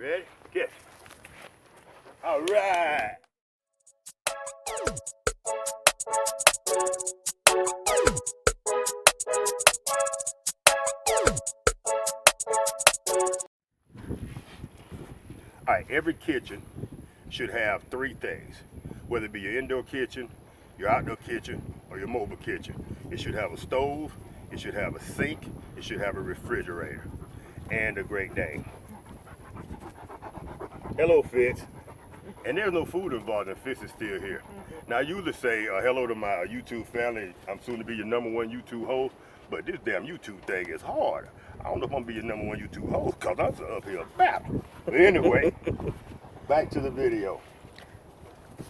Ready? Get. All right. All right, every kitchen should have three things, whether it be your indoor kitchen, your outdoor kitchen, or your mobile kitchen. It should have a stove, it should have a sink, it should have a refrigerator, and a Great Dane. Hello, Fitz. And there's no food involved, and Fitz is still here. Now, I usually say hello to my YouTube family. I'm soon to be your #1 YouTube host, but this damn YouTube thing is hard. I don't know if I'm gonna be your #1 YouTube host, because I'm an uphill battle. But anyway, back to the video.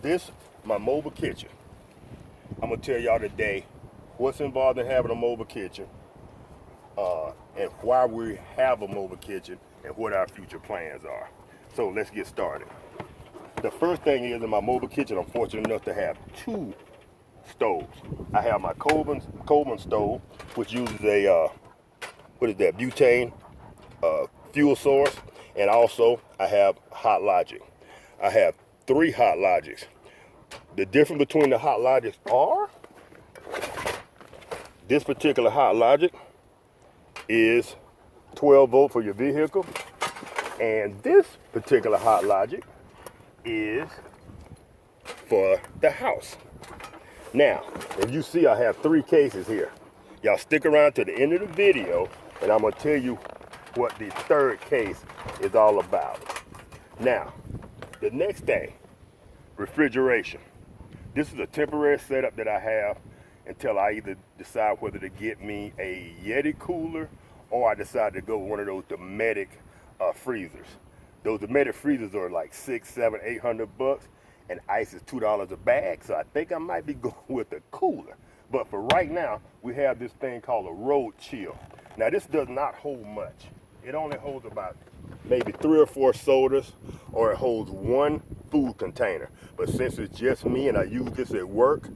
This, my mobile kitchen. I'm gonna tell y'all today what's involved in having a mobile kitchen, and why we have a mobile kitchen, and what our future plans are. So let's get started. The first thing is, in my mobile kitchen, I'm fortunate enough to have two stoves. I have my Coleman stove, which uses a, butane fuel source, and also I have Hot Logic. I have 3 Hot Logics. The difference between the Hot Logics are, this particular Hot Logic is 12 volt for your vehicle, and this particular Hot Logic is for the house. Now, if you see, I have 3 cases here. Y'all stick around to the end of the video, and I'm gonna tell you what the third case is all about. Now, the next thing, refrigeration. This is a temporary setup that I have until I either decide whether to get me a Yeti cooler, or I decide to go with one of those Dometic freezers. Those Dometic freezers are like $600, $700, $800, and ice is $2 a bag. So I think I might be going with a cooler. But for right now, we have this thing called a Road Chill. Now, this does not hold much. It only holds about maybe 3 or 4 sodas, or it holds 1 food container. But since it's just me and I use this at work,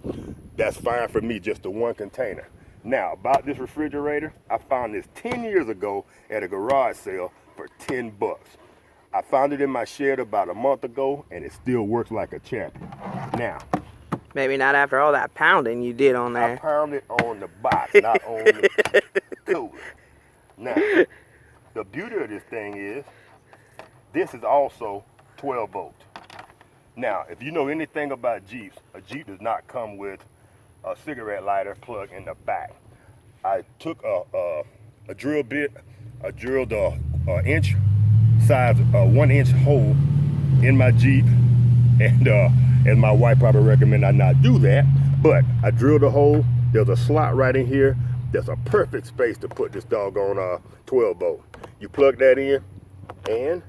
that's fine for me, just the 1 container. Now, about this refrigerator, I found this 10 years ago at a garage sale for $10. I found it in my shed about a month ago, and it still works like a champion. Now, maybe not after all that pounding you did on there. I pounded on the box, not on the cooler. Now, the beauty of this thing is, this is also 12 volt. Now, if you know anything about Jeeps, a Jeep does not come with a cigarette lighter plug in the back. I took a drill bit, I drilled a inch size, 1 inch hole in my Jeep, and my wife probably recommend I not do that, but I drilled a hole. There's a slot right in here. There's a perfect space to put this doggone 12 volt. You plug that in, and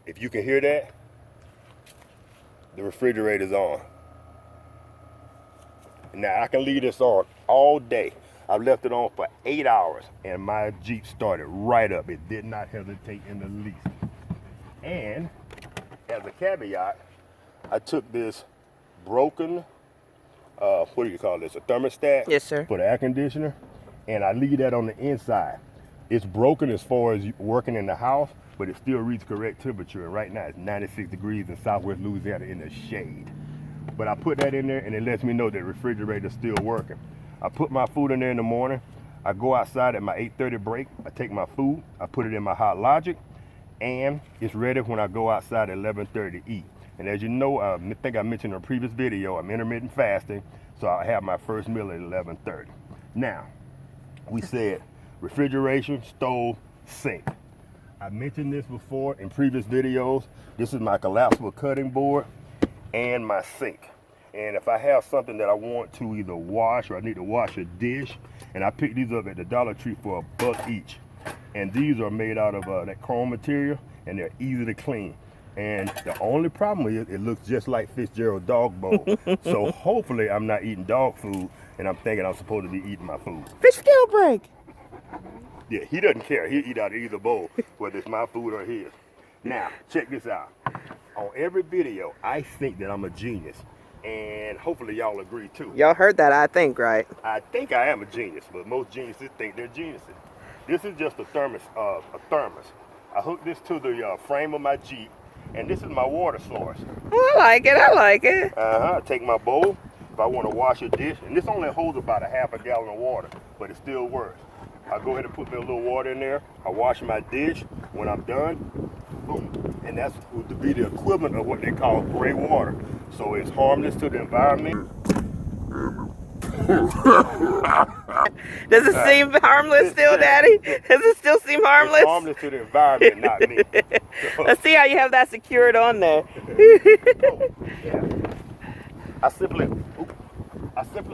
if you can hear that, the refrigerator's on. Now, I can leave this on all day. I've left it on for 8 hours, and my Jeep started right up. It did not hesitate in the least. And as a caveat, I took this broken, what do you call this, a thermostat? Yes, sir. For the air conditioner, and I leave that on the inside. It's broken as far as working in the house, but it still reads correct temperature. And right now it's 96 degrees in Southwest Louisiana in the shade. But I put that in there, and it lets me know that the refrigerator's still working. I put my food in there in the morning. I go outside at my 8:30 break. I take my food, I put it in my Hot Logic, and it's ready when I go outside at 11:30 to eat. And as you know, I think I mentioned in a previous video, I'm intermittent fasting, so I have my first meal at 11:30. Now, we said refrigeration, stove, sink. I mentioned this before in previous videos. This is my collapsible cutting board and my sink. And if I have something that I want to either wash, or I need to wash a dish, and I pick these up at the Dollar Tree for $1 each. And these are made out of that chrome material, and they're easy to clean. And the only problem is it looks just like Fitzgerald dog bowl. So hopefully I'm not eating dog food, and I'm thinking I'm supposed to be eating my food. Fish scale break. Yeah, he doesn't care. He'll eat out of either bowl, whether it's my food or his. Now, check this out. On every video, I think that I'm a genius. And hopefully y'all agree too. Y'all heard that, I think, right? I think I am a genius, but most geniuses think they're geniuses. This is just a thermos. I hooked this to the frame of my Jeep, and this is my water source. Oh, I like it. I like it. I take my bowl if I want to wash a dish, and this only holds about a half a gallon of water, but it still works. I go ahead and put me a little water in there. I wash my dish. When I'm done, boom, and that's would be the equivalent of what they call gray water. So it's harmless to the environment. Does it seem harmless still, Daddy? Does it still seem harmless? It's harmless to the environment, not me. So, let's see how you have that secured on there. yeah. I simply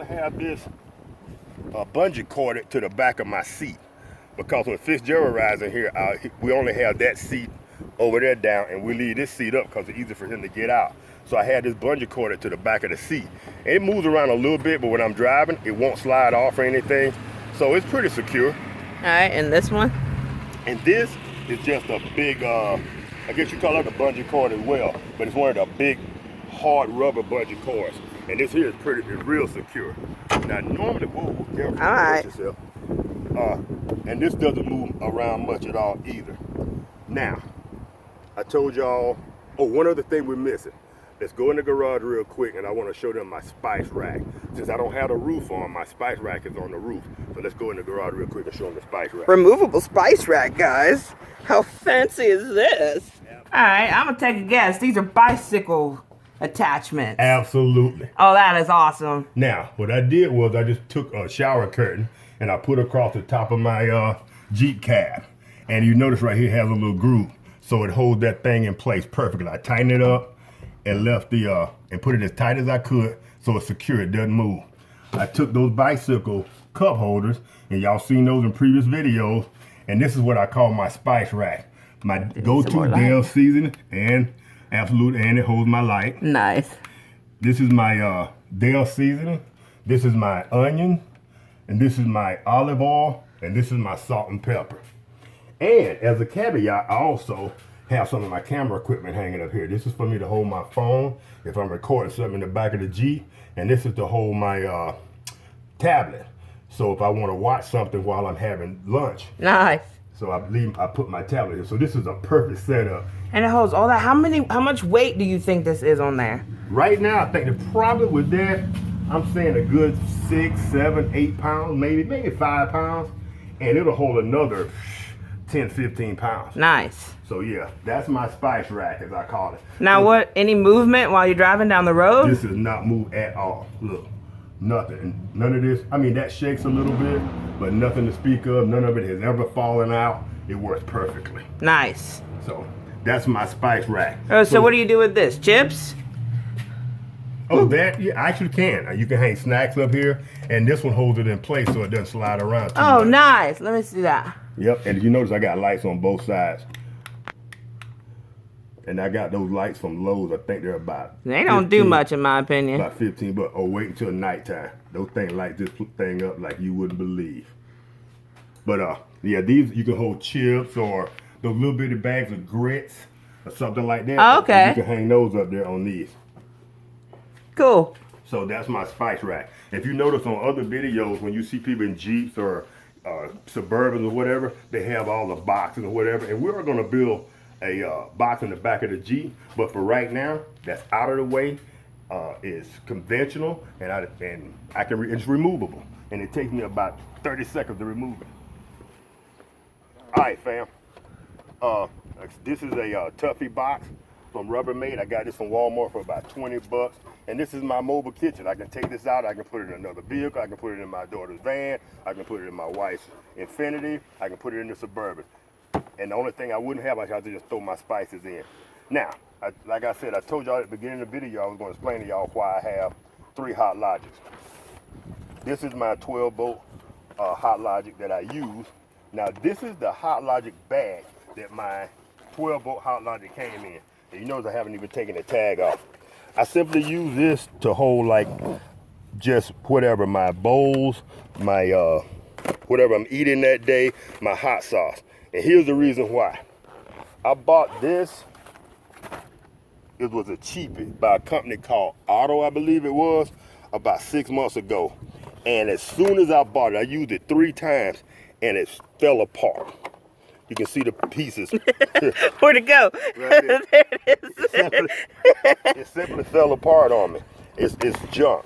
have this bungee corded to the back of my seat, because when Fitzgerald rides in here, we only have that seat over there down, and we leave this seat up because it's easy for him to get out. So I had this bungee corded to the back of the seat. And it moves around a little bit, but when I'm driving, it won't slide off or anything. So it's pretty secure. All right, and this one? And this is just a big, I guess you call it a bungee cord as well, but it's one of the big, hard rubber bungee cords. And this here is it's real secure. Now normally, whoa, careful, all right. yourself. And this doesn't move around much at all either. Now, I told y'all, one other thing we're missing. Let's go in the garage real quick, and I want to show them my spice rack. Since I don't have the roof on, my spice rack is on the roof. So let's go in the garage real quick and show them the spice rack. Removable spice rack, guys. How fancy is this? All right, I'm gonna take a guess. These are bicycle attachments. Absolutely. Oh, that is awesome. Now, what I did was I just took a shower curtain and I put it across the top of my Jeep cab. And you notice right here it has a little groove, so it holds that thing in place perfectly. I tightened it up and left and put it as tight as I could so it's secure, it doesn't move. I took those bicycle cup holders, and y'all seen those in previous videos, and this is what I call my spice rack. My go-to Dale seasoning and absolute, and it holds my light. Nice. This is my Dale seasoning, this is my onion, and this is my olive oil, and this is my salt and pepper. And as a caveat, I also have some of my camera equipment hanging up here. This is for me to hold my phone if I'm recording something in the back of the Jeep, and this is to hold my tablet. So if I want to watch something while I'm having lunch. Nice. So I put my tablet here. So this is a perfect setup. And it holds all that. How much weight do you think this is on there? Right now, I think that probably with that, I'm saying a good 6, 7, 8 pounds, maybe 5 pounds, and it'll hold another 10, 15 pounds. Nice. So yeah, that's my spice rack, as I call it. Now what, any movement while you're driving down the road? This does not move at all. Look, nothing. And none of this, I mean, that shakes a little bit, but nothing to speak of. None of it has ever fallen out. It works perfectly. Nice. So that's my spice rack. Oh, so what do you do with this? Chips? Oh, that, yeah, I actually can. You can hang snacks up here, and this one holds it in place so it doesn't slide around too much. Nice. Let me see that. Yep, and you notice I got lights on both sides. And I got those lights from Lowe's. I think they're about They don't do much in my opinion. About 15 bucks. Oh, wait until nighttime. Those things light this thing up like you wouldn't believe. But yeah, these you can hold chips or those little bitty bags of grits or something like that. Oh, okay. You can hang those up there on these. Cool. So that's my spice rack. If you notice on other videos, when you see people in Jeeps or Suburbans or whatever, they have all the boxes or whatever. And we're going to build a box in the back of the Jeep. But for right now, that's out of the way. It's conventional, and it's removable. And it takes me about 30 seconds to remove it. All right, fam. This is a Tuffy box from Rubbermaid. I got this from Walmart for about 20 bucks. And this is my mobile kitchen. I can take this out, I can put it in another vehicle, I can put it in my daughter's van, I can put it in my wife's Infiniti, I can put it in the Suburban. And the only thing I wouldn't have, I have to just throw my spices in. Now, like I said, I told y'all at the beginning of the video, I was going to explain to y'all why I have 3 Hot Logics. This is my 12-volt Hot Logic that I use. Now, this is the Hot Logic bag that my 12-volt Hot Logic came in. And you notice I haven't even taken the tag off. I simply use this to hold like just whatever, my bowls, my whatever I'm eating that day, my hot sauce. And here's the reason why. I bought this, it was a cheapie by a company called Otto, I believe it was, about 6 months ago. And as soon as I bought it, I used it 3 times and it fell apart. You can see the pieces. Where'd it go? Right there. There it is. It simply fell apart on me. It's junk.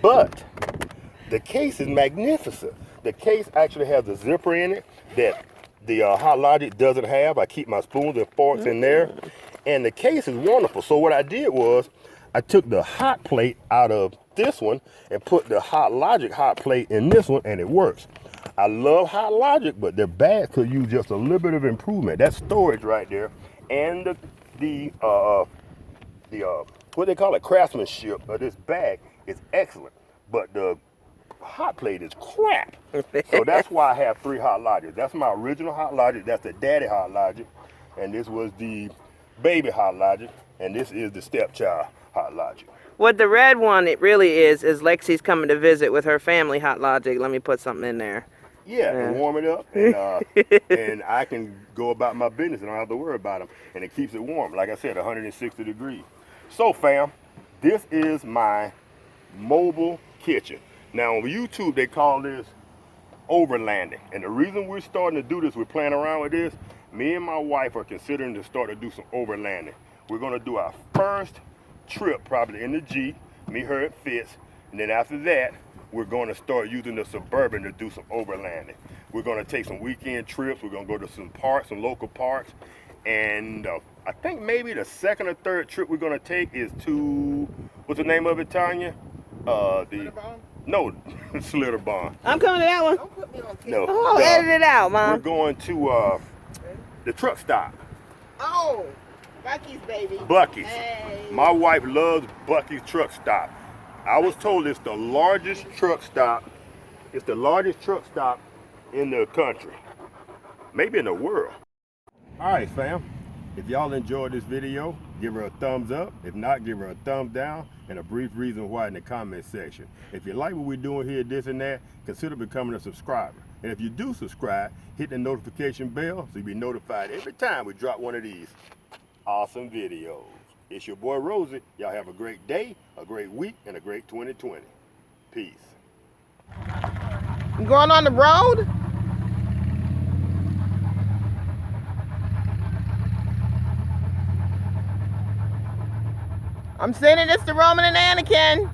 But the case is magnificent. The case actually has a zipper in it that the Hot Logic doesn't have. I keep my spoons and forks in there. And the case is wonderful. So what I did was I took the hot plate out of this one and put the Hot Logic hot plate in this one, and it works. I love Hot Logic, but their bags could use just a little bit of improvement. That's storage right there. And the what they call it, craftsmanship of this bag is excellent. But the hot plate is crap. So that's why I have 3 Hot Logics. That's my original Hot Logic. That's the daddy Hot Logic. And this was the baby Hot Logic. And this is the stepchild Hot Logic. What the red one, it really is Lexi's coming to visit with her family Hot Logic. Let me put something in there. Yeah, and warm it up, and I can go about my business and I don't have to worry about them. And it keeps it warm, like I said, 160 degrees. So fam, this is my mobile kitchen. Now on YouTube, they call this overlanding. And the reason we're starting to do this, we're playing around with this, me and my wife are considering to start to do some overlanding. We're gonna do our first trip probably in the Jeep, me, her, and Fitz. And then after that, we're going to start using the Suburban to do some overlanding. We're going to take some weekend trips. We're going to go to some parks, some local parks. And I think maybe the second or third trip we're going to take is to, what's the name of it, Tanya? No, Slitterbahn. I'm coming to that one. Don't put me on No. Oh, edit it out, Mom. We're going to the truck stop. Oh, Bucky's baby. Bucky's. Hey. My wife loves Bucky's truck stop. I was told it's the largest truck stop. It's the largest truck stop in the country, maybe in the world. All right, fam. If y'all enjoyed this video, give her a thumbs up. If not, give her a thumbs down and a brief reason why in the comment section. If you like what we're doing here, this and that, consider becoming a subscriber. And if you do subscribe, hit the notification bell so you'll be notified every time we drop one of these awesome videos. It's your boy Rosel. Y'all have a great day, a great week, and a great 2020. Peace. You going on the road? I'm sending this to Roman and Anakin.